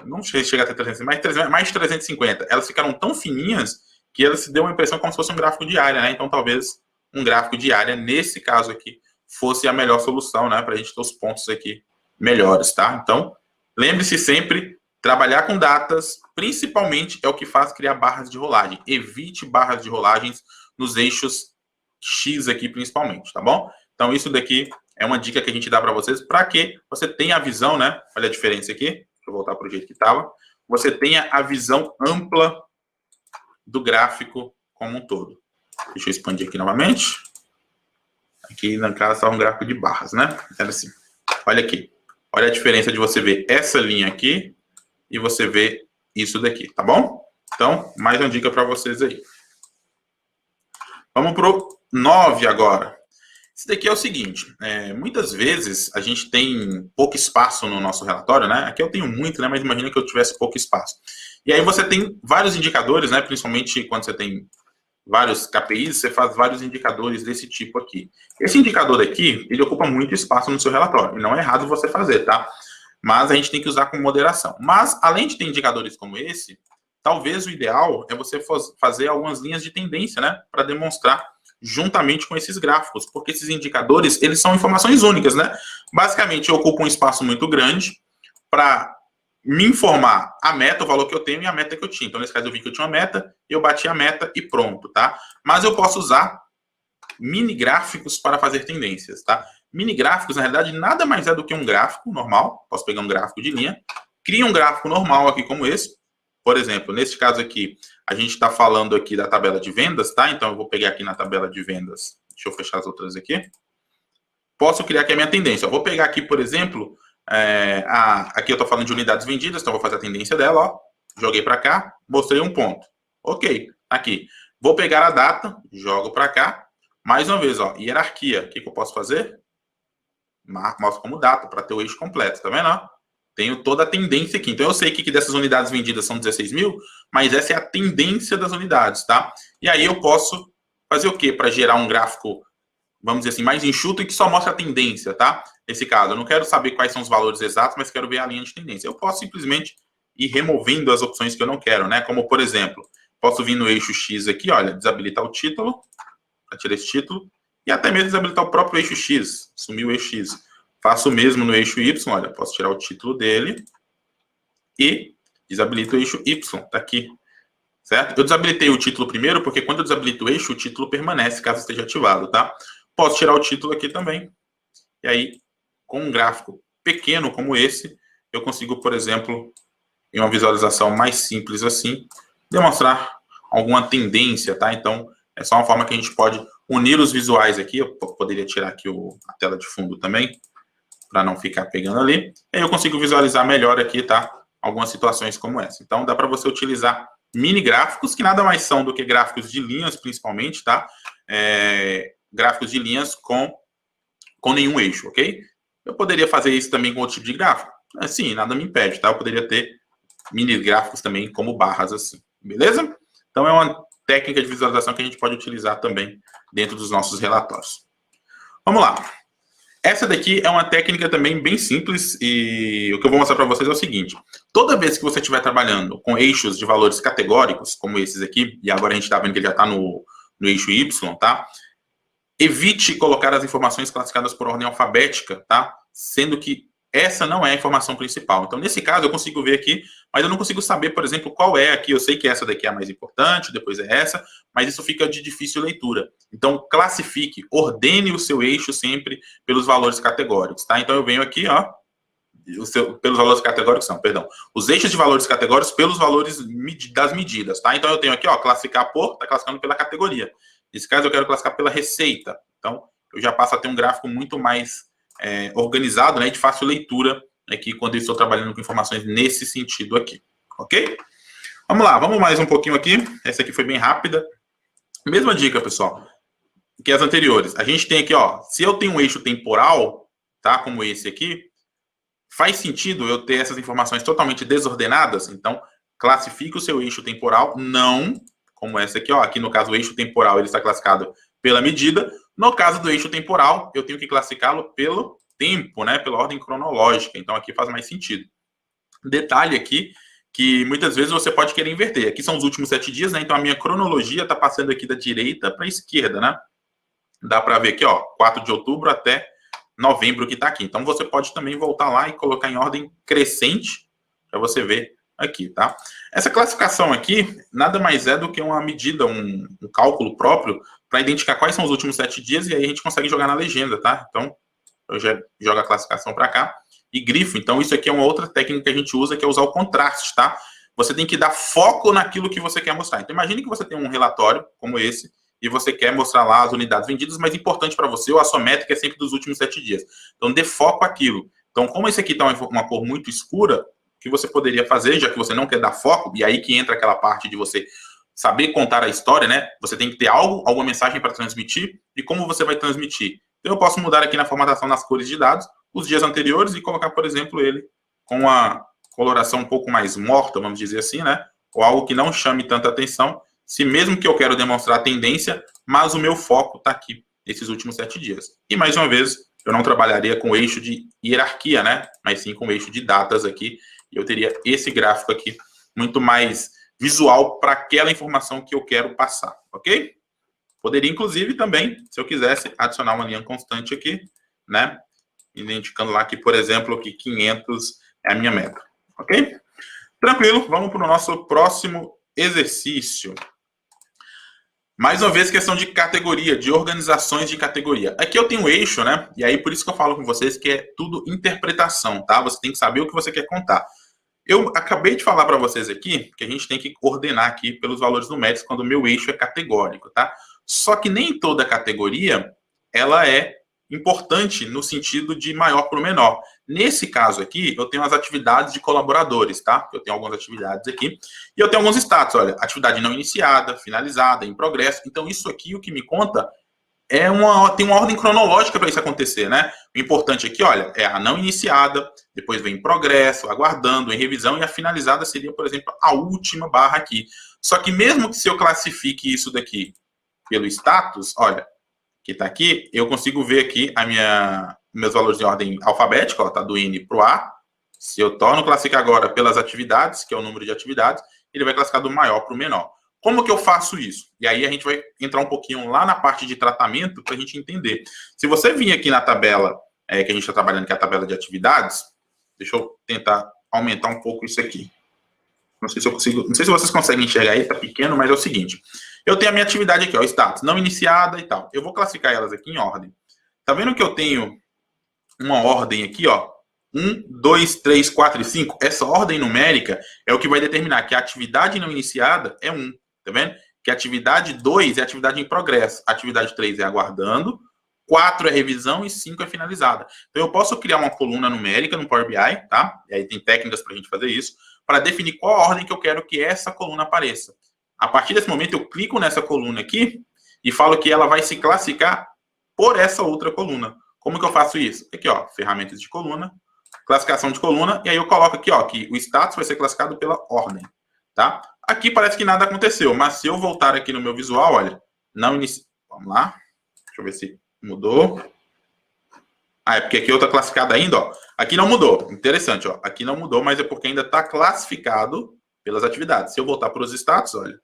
Não chega até 300, mais de 350. Elas ficaram tão fininhas que elas se deu uma impressão como se fosse um gráfico de área, né? Então, talvez um gráfico de área, nesse caso aqui, fosse a melhor solução, né? Para a gente ter os pontos aqui melhores, tá? Então, lembre-se sempre, trabalhar com datas, principalmente, é o que faz criar barras de rolagem. Evite barras de rolagens nos eixos X aqui, principalmente, tá bom? Então, isso daqui é uma dica que a gente dá para vocês, para que você tenha a visão, né? Olha a diferença aqui. Deixa eu voltar para o jeito que estava. Você tenha a visão ampla do gráfico como um todo. Deixa eu expandir aqui novamente. Aqui, na casa, está um gráfico de barras, né? Era assim. Olha aqui. Olha a diferença de você ver essa linha aqui e você ver isso daqui, tá bom? Então, mais uma dica para vocês aí. Vamos para o 9 agora. Esse daqui é o seguinte, muitas vezes a gente tem pouco espaço no nosso relatório, né? Aqui eu tenho muito, né? Mas imagina que eu tivesse pouco espaço. E aí você tem vários indicadores, né? Principalmente quando você tem vários KPIs, você faz vários indicadores desse tipo aqui. Esse indicador aqui, ele ocupa muito espaço no seu relatório. E não é errado você fazer, tá? Mas a gente tem que usar com moderação. Mas, além de ter indicadores como esse, talvez o ideal é você fazer algumas linhas de tendência, né? Para demonstrar juntamente com esses gráficos, porque esses indicadores, eles são informações únicas, né? Basicamente, eu ocupo um espaço muito grande para me informar a meta, o valor que eu tenho e a meta que eu tinha. Então, nesse caso, eu vi que eu tinha uma meta, eu bati a meta e pronto, tá? Mas eu posso usar mini gráficos para fazer tendências, tá? Mini gráficos, na realidade, nada mais é do que um gráfico normal. Posso pegar um gráfico de linha, cria um gráfico normal aqui como esse. Por exemplo, nesse caso aqui, a gente está falando aqui da tabela de vendas, tá? Então, eu vou pegar aqui na tabela de vendas. Deixa eu fechar as outras aqui. Posso criar aqui a minha tendência. Eu vou pegar aqui, por exemplo, aqui eu estou falando de unidades vendidas, então eu vou fazer a tendência dela, ó. Joguei para cá, mostrei um ponto. Ok, aqui. Vou pegar a data, jogo para cá. Mais uma vez, ó, hierarquia. O que eu posso fazer? Mostro como data, para ter o eixo completo, tá vendo? Ó? Tenho toda a tendência aqui. Então, eu sei que dessas unidades vendidas são 16 mil, mas essa é a tendência das unidades, tá? E aí eu posso fazer o quê? Para gerar um gráfico, vamos dizer assim, mais enxuto e que só mostra a tendência, tá? Nesse caso, eu não quero saber quais são os valores exatos, mas quero ver a linha de tendência. Eu posso simplesmente ir removendo as opções que eu não quero, né? Como, por exemplo, posso vir no eixo X aqui, olha, desabilitar o título, para tirar esse título, e até mesmo desabilitar o próprio eixo X, sumir o eixo X. Faço o mesmo no eixo Y, olha, posso tirar o título dele e desabilito o eixo Y, tá aqui, certo? Eu desabilitei o título primeiro, porque quando eu desabilito o eixo, o título permanece, caso esteja ativado, tá? Posso tirar o título aqui também, e aí, com um gráfico pequeno como esse, eu consigo, por exemplo, em uma visualização mais simples assim, demonstrar alguma tendência, tá? Então, é só uma forma que a gente pode unir os visuais aqui, eu poderia tirar aqui a tela de fundo também, para não ficar pegando ali. E aí eu consigo visualizar melhor aqui, tá? Algumas situações como essa. Então, dá para você utilizar mini gráficos, que nada mais são do que gráficos de linhas, principalmente, tá? Gráficos de linhas com nenhum eixo, ok? Eu poderia fazer isso também com outro tipo de gráfico? Sim, nada me impede, tá? Eu poderia ter mini gráficos também como barras assim, beleza? Então, é uma técnica de visualização que a gente pode utilizar também dentro dos nossos relatórios. Vamos lá. Essa daqui é uma técnica também bem simples e o que eu vou mostrar para vocês é o seguinte. Toda vez que você estiver trabalhando com eixos de valores categóricos, como esses aqui, e agora a gente está vendo que ele já está no eixo Y, tá? Evite colocar as informações classificadas por ordem alfabética, tá? Sendo que essa não é a informação principal. Então, nesse caso, eu consigo ver aqui, mas eu não consigo saber, por exemplo, qual é aqui. Eu sei que essa daqui é a mais importante, depois é essa, mas isso fica de difícil leitura. Então, classifique, ordene o seu eixo sempre pelos valores categóricos, tá? Então, eu venho aqui, ó, pelos valores categóricos, não, perdão. Os eixos de valores categóricos pelos valores das medidas, tá? Então, eu tenho aqui, ó, classificar por, tá classificando pela categoria. Nesse caso, eu quero classificar pela receita. Então, eu já passo a ter um gráfico muito mais organizado, né, de fácil leitura aqui quando eu estou trabalhando com informações nesse sentido aqui, ok? Vamos lá, vamos mais um pouquinho aqui. Essa aqui foi bem rápida. Mesma dica, pessoal. que as anteriores. A gente tem aqui, ó, se eu tenho um eixo temporal, tá, como esse aqui, faz sentido eu ter essas informações totalmente desordenadas? Então, classifique o seu eixo temporal, não como essa aqui, ó. Aqui no caso o eixo temporal ele está classificado pela medida. No caso do eixo temporal, eu tenho que classificá-lo pelo tempo, né, pela ordem cronológica. Então aqui faz mais sentido. Detalhe aqui que muitas vezes você pode querer inverter. Aqui são os últimos 7 dias, né? Então a minha cronologia está passando aqui da direita para a esquerda, né? Dá para ver aqui, ó, 4 de outubro até novembro que está aqui. Então você pode também voltar lá e colocar em ordem crescente para você ver aqui, tá? Essa classificação aqui nada mais é do que uma medida, um cálculo próprio para identificar quais são os últimos 7 dias e aí a gente consegue jogar na legenda, tá? Então eu já jogo a classificação para cá e grifo. Então isso aqui é uma outra técnica que a gente usa, que é usar o contraste, tá? Você tem que dar foco naquilo que você quer mostrar. Então imagine que você tem um relatório como esse e você quer mostrar lá as unidades vendidas, mas importante para você, ou a sua métrica é sempre dos últimos 7 dias. Então dê foco àquilo. Então como esse aqui está uma cor muito escura, o que você poderia fazer, já que você não quer dar foco, e aí que entra aquela parte de você saber contar a história, né? Você tem que ter algo, alguma mensagem para transmitir, e como você vai transmitir? Então eu posso mudar aqui na formatação nas cores de dados, os dias anteriores, e colocar, por exemplo, ele com a coloração um pouco mais morta, vamos dizer assim, né? Ou algo que não chame tanta atenção, se mesmo que eu quero demonstrar a tendência, mas o meu foco está aqui, nesses últimos 7 dias. E mais uma vez, eu não trabalharia com o eixo de hierarquia, né? Mas sim com o eixo de datas aqui, e eu teria esse gráfico aqui, muito mais visual para aquela informação que eu quero passar, ok? Poderia, inclusive, também, se eu quisesse, adicionar uma linha constante aqui, né? Identificando lá que, por exemplo, que 500 é a minha meta, ok? Tranquilo, vamos para o nosso próximo exercício. Mais uma vez, questão de categoria, de organizações de categoria. Aqui eu tenho um eixo, né? E aí, por isso que eu falo com vocês que é tudo interpretação, tá? Você tem que saber o que você quer contar. Eu acabei de falar para vocês aqui que a gente tem que ordenar aqui pelos valores numéricos quando o meu eixo é categórico, tá? Só que nem toda categoria, ela é importante no sentido de maior para o menor. Nesse caso aqui, eu tenho as atividades de colaboradores, tá? Eu tenho algumas atividades aqui. E eu tenho alguns status, olha, atividade não iniciada, finalizada, em progresso. Então, isso aqui, o que me conta, tem uma ordem cronológica para isso acontecer, né? O importante aqui, olha, é a não iniciada, depois vem em progresso, aguardando, em revisão, e a finalizada seria, por exemplo, a última barra aqui. Só que mesmo que se eu classifique isso daqui pelo status, olha, que está aqui, eu consigo ver aqui meus valores de ordem alfabética, ó, tá do N para o A. Se eu torno classificar agora pelas atividades, que é o número de atividades, ele vai classificar do maior para o menor. Como que eu faço isso? E aí a gente vai entrar um pouquinho lá na parte de tratamento para a gente entender. Se você vir aqui na tabela que a gente está trabalhando, que é a tabela de atividades, deixa eu tentar aumentar um pouco isso aqui. Não sei se eu consigo, não sei se vocês conseguem enxergar aí, tá pequeno, mas é o seguinte. Eu tenho a minha atividade aqui, ó, status, não iniciada e tal. Eu vou classificar elas aqui em ordem. Tá vendo que eu tenho uma ordem aqui, ó? 1, 2, 3, 4 e 5. Essa ordem numérica é o que vai determinar que a atividade não iniciada é 1, tá vendo? Que a atividade 2 é a atividade em progresso. A atividade 3 é aguardando, 4 é revisão e 5 é finalizada. Então, eu posso criar uma coluna numérica no Power BI, tá? E aí tem técnicas para a gente fazer isso, para definir qual a ordem que eu quero que essa coluna apareça. A partir desse momento, eu clico nessa coluna aqui e falo que ela vai se classificar por essa outra coluna. Como que eu faço isso? Aqui, ó, ferramentas de coluna, classificação de coluna, e aí eu coloco aqui, ó, que o status vai ser classificado pela ordem, tá? Aqui parece que nada aconteceu, mas se eu voltar aqui no meu visual, olha, não inicia. Vamos lá, deixa eu ver se mudou. Ah, é porque aqui eu estou classificado ainda, ó. Aqui não mudou, interessante, ó. Aqui não mudou, mas é porque ainda está classificado pelas atividades. Se eu voltar para os status, olha,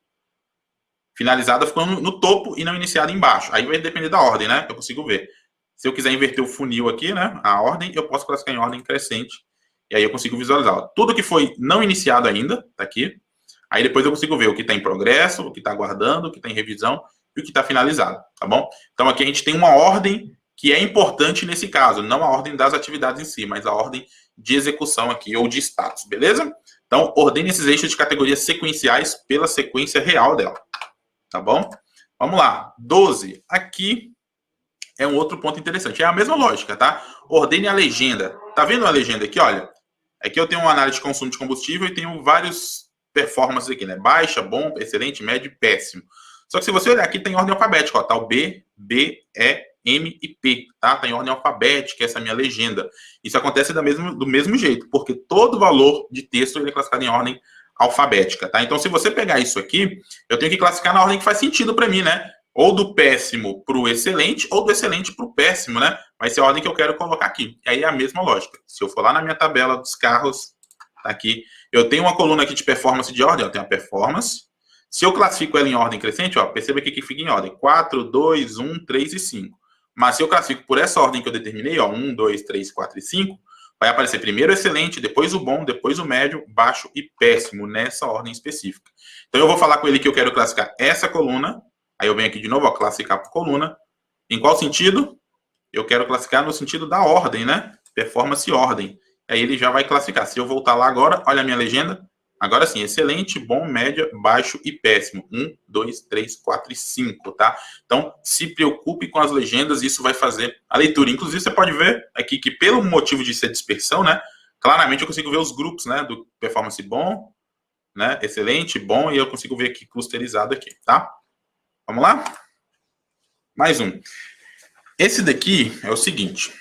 finalizada ficou no topo e não iniciada embaixo. Aí vai depender da ordem, né? Eu consigo ver. Se eu quiser inverter o funil aqui, né? A ordem, eu posso classificar em ordem crescente. E aí eu consigo visualizar. Ó, tudo que foi não iniciado ainda, tá aqui. Aí depois eu consigo ver o que está em progresso, o que está aguardando, o que está em revisão e o que está finalizado, tá bom? Então aqui a gente tem uma ordem que é importante nesse caso, não a ordem das atividades em si, mas a ordem de execução aqui, ou de status, beleza? Então, ordene esses eixos de categorias sequenciais pela sequência real dela. Tá bom? Vamos lá. 12. Aqui é um outro ponto interessante. É a mesma lógica, tá? Ordene a legenda. Tá vendo a legenda aqui? Olha. Aqui eu tenho uma análise de consumo de combustível e tenho vários performances aqui, né? Baixa, bom, excelente, médio e péssimo. Só que se você olhar aqui, tem ordem alfabética, ó, tá o B, E, M e P, tá? Tá em ordem alfabética, essa é a minha legenda. Isso acontece do mesmo jeito, porque todo valor de texto ele é classificado em ordem alfabética, tá? Então, se você pegar isso aqui, eu tenho que classificar na ordem que faz sentido para mim, né? Ou do péssimo para o excelente, ou do excelente para o péssimo, né? Vai ser a ordem que eu quero colocar aqui. E aí é a mesma lógica. Se eu for lá na minha tabela dos carros, tá aqui, eu tenho uma coluna aqui de performance de ordem, ó, tem a performance. Se eu classifico ela em ordem crescente, ó, perceba aqui que fica em ordem 4, 2, 1, 3 e 5. Mas se eu classifico por essa ordem que eu determinei, ó, 1, 2, 3, 4 e 5, vai aparecer primeiro o excelente, depois o bom, depois o médio, baixo e péssimo, nessa ordem específica. Então eu vou falar com ele que eu quero classificar essa coluna, aí eu venho aqui de novo, ó, classificar por coluna. Em qual sentido? Eu quero classificar no sentido da ordem, né? Performance ordem. Aí ele já vai classificar. Se eu voltar lá agora, olha a minha legenda. Agora sim, excelente, bom, média, baixo e péssimo. 1, 2, 3, 4 e 5, tá? Então, se preocupe com as legendas, isso vai fazer a leitura. Inclusive, você pode ver aqui que pelo motivo de ser dispersão, né? Claramente eu consigo ver os grupos, né? Do performance bom, né? Excelente, bom, e eu consigo ver aqui clusterizado aqui, tá? Vamos lá? Mais um. Esse daqui é o seguinte.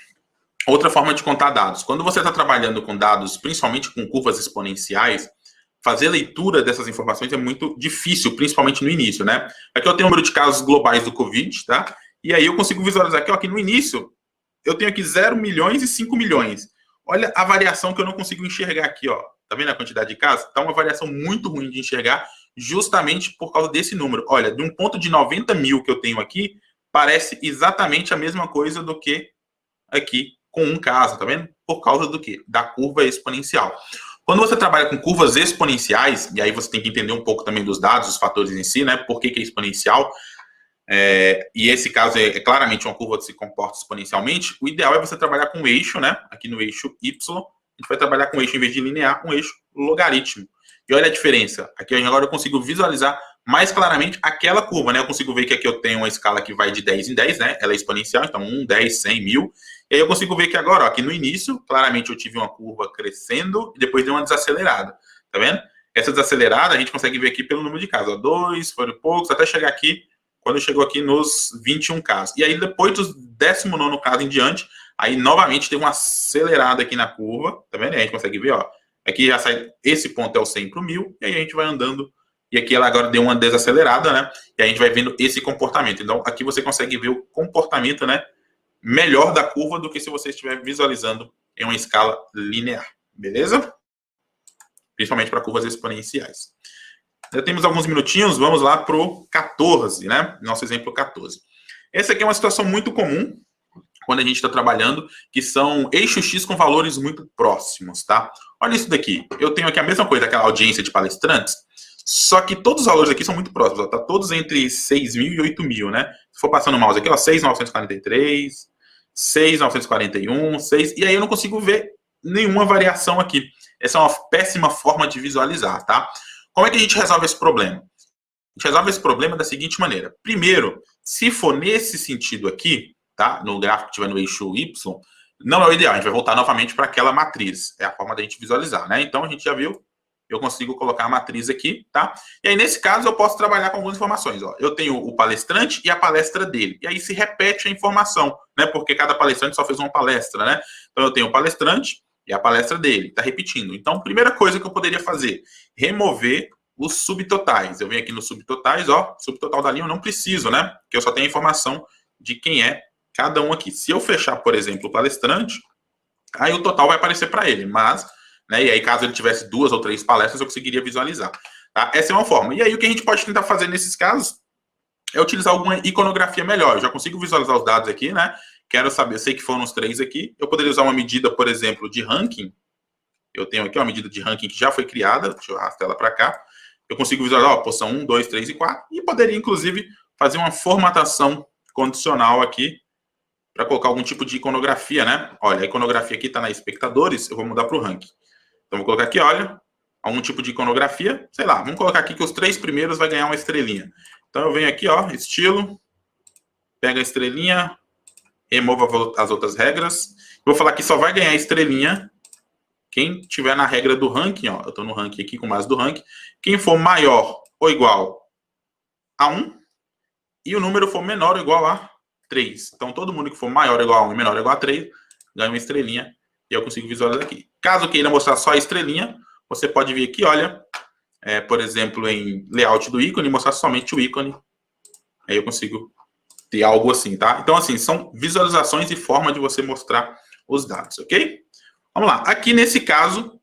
Outra forma de contar dados. Quando você está trabalhando com dados, principalmente com curvas exponenciais, fazer leitura dessas informações é muito difícil, principalmente no início, né? Aqui eu tenho o número de casos globais do Covid, tá? E aí eu consigo visualizar aqui, ó, que no início eu tenho aqui 0 milhões e 5 milhões. Olha a variação que eu não consigo enxergar aqui, ó. Tá vendo a quantidade de casos? Tá uma variação muito ruim de enxergar, justamente por causa desse número. Olha, de um ponto de 90 mil que eu tenho aqui, parece exatamente a mesma coisa do que aqui com um caso, tá vendo? Por causa do quê? Da curva exponencial. Quando você trabalha com curvas exponenciais, e aí você tem que entender um pouco também dos dados, dos fatores em si, né? Por que é exponencial? E esse caso é claramente uma curva que se comporta exponencialmente. O ideal é você trabalhar com eixo, né? Aqui no eixo Y, a gente vai trabalhar com eixo, em vez de linear, um eixo logaritmo. E olha a diferença. Aqui agora eu consigo visualizar mais claramente aquela curva, né? Eu consigo ver que aqui eu tenho uma escala que vai de 10 em 10, né? Ela é exponencial, então 1, 10, 100, 1000. E aí eu consigo ver que agora, ó, aqui no início, claramente eu tive uma curva crescendo e depois deu uma desacelerada. Tá vendo? Essa desacelerada a gente consegue ver aqui pelo número de casos. Ó, 2, foram poucos, até chegar aqui, quando chegou aqui nos 21 casos. E aí depois dos 19º caso em diante, aí novamente tem uma acelerada aqui na curva, tá vendo? E a gente consegue ver, ó, aqui já sai, esse ponto é o 100 para o 1000, e aí a gente vai andando, e aqui ela agora deu uma desacelerada, né? E a gente vai vendo esse comportamento. Então, aqui você consegue ver o comportamento, né, melhor da curva do que se você estiver visualizando em uma escala linear, beleza? Principalmente para curvas exponenciais. Já temos alguns minutinhos, vamos lá para o 14, né? Nosso exemplo 14. Essa aqui é uma situação muito comum quando a gente está trabalhando, que são eixos X com valores muito próximos, tá? Olha isso daqui. Eu tenho aqui a mesma coisa, aquela audiência de palestrantes, só que todos os valores aqui são muito próximos, ó, tá todos entre 6.000 e 8.000, né? Se for passando o mouse aqui, ó, 6.943, 6.941, 6, e aí eu não consigo ver nenhuma variação aqui. Essa é uma péssima forma de visualizar, tá? Como é que a gente resolve esse problema? A gente resolve esse problema da seguinte maneira. Primeiro, se for nesse sentido aqui, tá? No gráfico que tiver no eixo Y, não é o ideal. A gente vai voltar novamente para aquela matriz. É a forma da gente visualizar, né? Então, a gente já viu. Eu consigo colocar a matriz aqui, tá? E aí, nesse caso, eu posso trabalhar com algumas informações. Ó. Eu tenho o palestrante e a palestra dele. E aí se repete a informação, né? Porque cada palestrante só fez uma palestra, né? Então, eu tenho o palestrante e a palestra dele. Tá repetindo. Então, primeira coisa que eu poderia fazer, remover os subtotais. Eu venho aqui nos subtotais, ó. Subtotal da linha eu não preciso, né? Porque eu só tenho a informação de quem é cada um aqui. Se eu fechar, por exemplo, o palestrante, aí o total vai aparecer para ele. Mas, né, e aí caso ele tivesse 2 ou 3 palestras, eu conseguiria visualizar. Tá? Essa é uma forma. E aí o que a gente pode tentar fazer nesses casos é utilizar alguma iconografia melhor. Eu já consigo visualizar os dados aqui, né? Quero saber, sei que foram os 3 aqui. Eu poderia usar uma medida, por exemplo, de ranking. Eu tenho aqui uma medida de ranking que já foi criada. Deixa eu arrastar ela para cá. Eu consigo visualizar, ó, posição 1, 2, 3 e 4. E poderia, inclusive, fazer uma formatação condicional aqui para colocar algum tipo de iconografia, né? Olha, a iconografia aqui está na espectadores, eu vou mudar para o ranking. Então, vou colocar aqui, olha, algum tipo de iconografia, sei lá, vamos colocar aqui que os 3 primeiros vai ganhar uma estrelinha. Então, eu venho aqui, ó, estilo, pega a estrelinha, remova as outras regras. Vou falar que só vai ganhar estrelinha quem tiver na regra do ranking, ó, eu estou no ranking aqui com base do ranking, quem for maior ou igual a 1, e o número for menor ou igual a 3. Então, todo mundo que for maior ou igual a 1 e menor ou igual a 3, ganha uma estrelinha e eu consigo visualizar aqui. Caso queira mostrar só a estrelinha, você pode vir aqui, olha, por exemplo, em layout do ícone, mostrar somente o ícone. Aí eu consigo ter algo assim, tá? Então, assim, são visualizações e forma de você mostrar os dados, ok? Vamos lá. Aqui, nesse caso,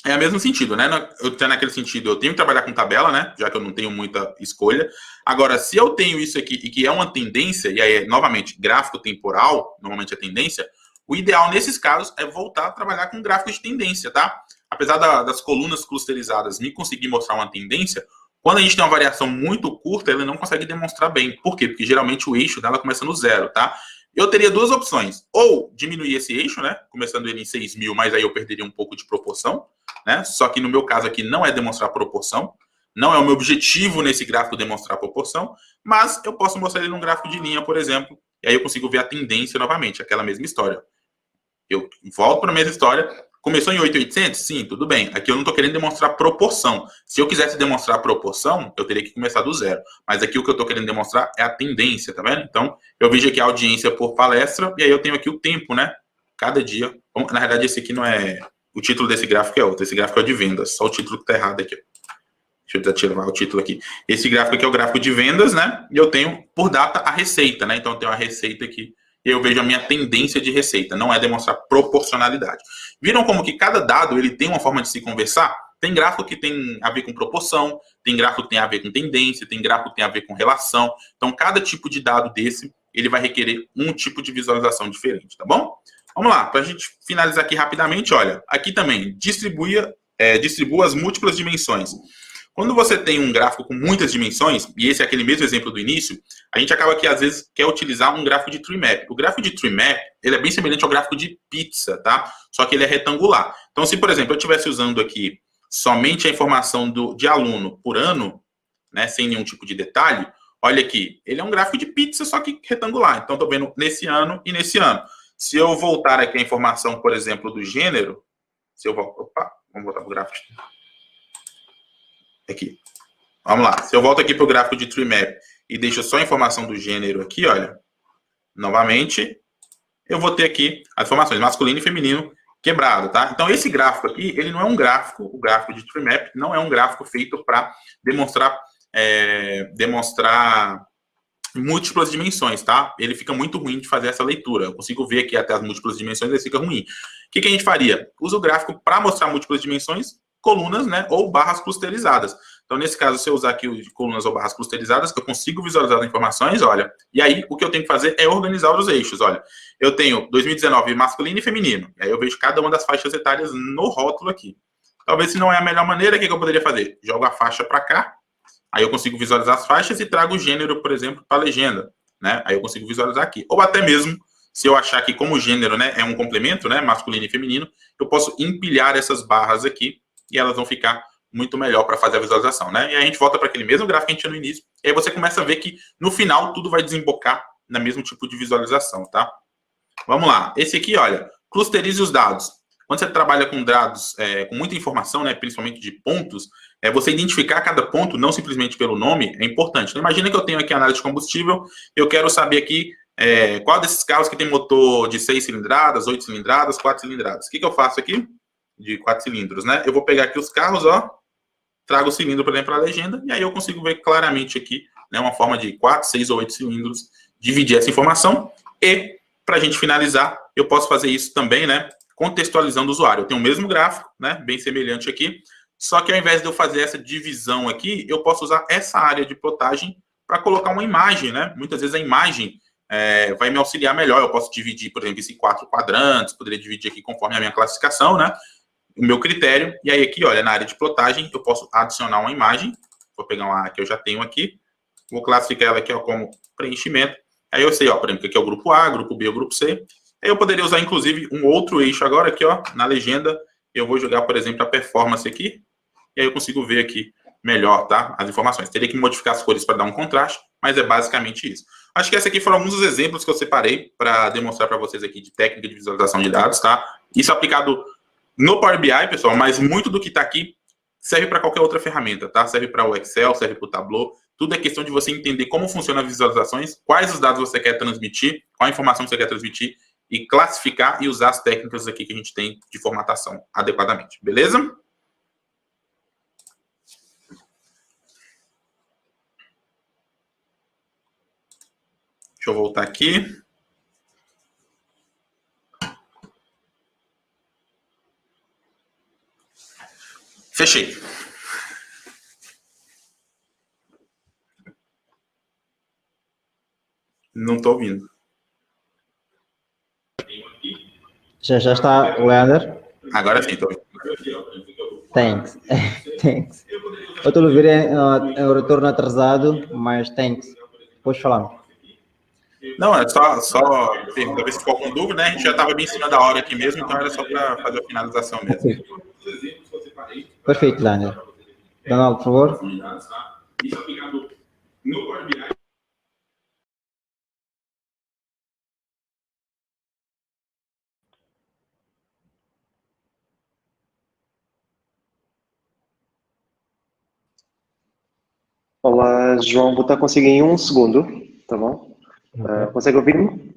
é o mesmo sentido, né? Eu tenho naquele sentido, eu tenho que trabalhar com tabela, né? Já que eu não tenho muita escolha. Agora, se eu tenho isso aqui e que é uma tendência, e aí, novamente, gráfico temporal, normalmente é tendência, o ideal nesses casos é voltar a trabalhar com gráfico de tendência, tá? Apesar das colunas clusterizadas me conseguir mostrar uma tendência, quando a gente tem uma variação muito curta, ele não consegue demonstrar bem. Por quê? Porque geralmente o eixo dela começa no zero, tá? Eu teria duas opções. Ou diminuir esse eixo, né? Começando ele em 6.000, mas aí eu perderia um pouco de proporção, né? Só que no meu caso aqui não é demonstrar proporção. Não é o meu objetivo nesse gráfico demonstrar proporção, mas eu posso mostrar ele num gráfico de linha, por exemplo, e aí eu consigo ver a tendência novamente, aquela mesma história. Eu volto para a mesma história. Começou em 8.800? Sim, tudo bem. Aqui eu não estou querendo demonstrar proporção. Se eu quisesse demonstrar proporção, eu teria que começar do zero. Mas aqui o que eu estou querendo demonstrar é a tendência, tá vendo? Então, eu vejo aqui a audiência por palestra, e aí eu tenho aqui o tempo, né? Cada dia. Bom, na verdade, esse aqui não é... O título desse gráfico é outro. Esse gráfico é o de vendas. Só o título que está errado aqui. Deixa eu tirar o título aqui. Esse gráfico aqui é o gráfico de vendas, né? E eu tenho, por data, a receita, né? Então, eu tenho a receita aqui. E eu vejo a minha tendência de receita, não é demonstrar proporcionalidade. Viram como que cada dado ele tem uma forma de se conversar? Tem gráfico que tem a ver com proporção, tem gráfico que tem a ver com tendência, tem gráfico que tem a ver com relação. Então, cada tipo de dado desse, ele vai requerer um tipo de visualização diferente, tá bom? Vamos lá, para a gente finalizar aqui rapidamente, olha, aqui também, distribua as múltiplas dimensões. Quando você tem um gráfico com muitas dimensões, e esse é aquele mesmo exemplo do início, a gente acaba que, às vezes, quer utilizar um gráfico de tree map. O gráfico de tree map, ele é bem semelhante ao gráfico de pizza, tá? Só que ele é retangular. Então, se, por exemplo, eu estivesse usando aqui somente a informação de aluno por ano, né, sem nenhum tipo de detalhe, olha aqui, ele é um gráfico de pizza, só que retangular. Então, estou vendo nesse ano e nesse ano. Se eu voltar aqui a informação, por exemplo, do gênero, se eu voltar... Opa, vamos voltar para o gráfico aqui. Vamos lá. Se eu volto aqui para o gráfico de tree map e deixo só a informação do gênero aqui, olha, novamente, eu vou ter aqui as informações masculino e feminino quebrado, tá? Então, esse gráfico aqui, ele não é um gráfico, o gráfico de tree map não é um gráfico feito para demonstrar múltiplas dimensões, tá? Ele fica muito ruim de fazer essa leitura. Eu consigo ver aqui até as múltiplas dimensões, ele fica ruim. O que a gente faria? Usa o gráfico para mostrar múltiplas dimensões, colunas, né, ou barras clusterizadas. Então, nesse caso, se eu usar aqui colunas ou barras clusterizadas, eu consigo visualizar as informações, olha, e aí o que eu tenho que fazer é organizar os eixos, olha. Eu tenho 2019 masculino e feminino, e aí eu vejo cada uma das faixas etárias no rótulo aqui. Talvez se não é a melhor maneira, o que eu poderia fazer? Jogo a faixa para cá, aí eu consigo visualizar as faixas e trago o gênero, por exemplo, para a legenda, né? Aí eu consigo visualizar aqui. Ou até mesmo, se eu achar que como o gênero, né, é um complemento, né, masculino e feminino, eu posso empilhar essas barras aqui, e elas vão ficar muito melhor para fazer a visualização, né? E aí a gente volta para aquele mesmo gráfico que a gente tinha no início, e aí você começa a ver que, no final, tudo vai desembocar no mesmo tipo de visualização, tá? Vamos lá. Esse aqui, olha, clusterize os dados. Quando você trabalha com dados com muita informação, né, principalmente de pontos, você identificar cada ponto, não simplesmente pelo nome, é importante. Então, imagina que eu tenho aqui análise de combustível, eu quero saber aqui qual desses carros que tem motor de 6 cilindradas, 8 cilindradas, 4 cilindradas. O que eu faço aqui? De 4 cilindros, né? Eu vou pegar aqui os carros, ó, trago o cilindro, por exemplo, para a legenda, e aí eu consigo ver claramente aqui, né, uma forma de 4, 6 ou 8 cilindros, dividir essa informação, e, para a gente finalizar, eu posso fazer isso também, né, contextualizando o usuário. Eu tenho o mesmo gráfico, né, bem semelhante aqui, só que ao invés de eu fazer essa divisão aqui, eu posso usar essa área de plotagem para colocar uma imagem, né? Muitas vezes a imagem vai me auxiliar melhor. Eu posso dividir, por exemplo, em 4 quadrantes, poderia dividir aqui conforme a minha classificação, né? O meu critério, e aí aqui, olha, na área de plotagem, eu posso adicionar uma imagem, vou pegar uma que eu já tenho aqui, vou classificar ela aqui, ó, como preenchimento, aí eu sei, ó, por exemplo, que aqui é o grupo A, grupo B, o grupo C, aí eu poderia usar, inclusive, um outro eixo agora aqui, ó, na legenda, eu vou jogar, por exemplo, a performance aqui, e aí eu consigo ver aqui melhor, tá, as informações. Teria que modificar as cores para dar um contraste, mas é basicamente isso. Acho que esses aqui foram alguns dos exemplos que eu separei para demonstrar para vocês aqui de técnica de visualização de dados, tá? Isso aplicado no Power BI, pessoal, mas muito do que está aqui serve para qualquer outra ferramenta, tá? Serve para o Excel, serve para o Tableau, Tudo é questão de você entender como funcionam as visualizações, quais os dados você quer transmitir, qual a informação você quer transmitir, e classificar e usar as técnicas aqui que a gente tem de formatação adequadamente. Beleza? Deixa eu voltar aqui. Fechei. Não estou ouvindo. Já está, Leander? Agora sim, estou ouvindo. Thanks. Thanks. Eu estou a ouvir em retorno atrasado, mas thanks. Depois falamos. Não, é só pergunta, ver se ficou com dúvida, né? A gente já estava bem em cima da hora aqui mesmo, então era só para fazer a finalização mesmo. Perfeito, Leander. Donald, por favor. Olá, João, vou estar consigo em um segundo, tá bom? Consegue ouvir-me?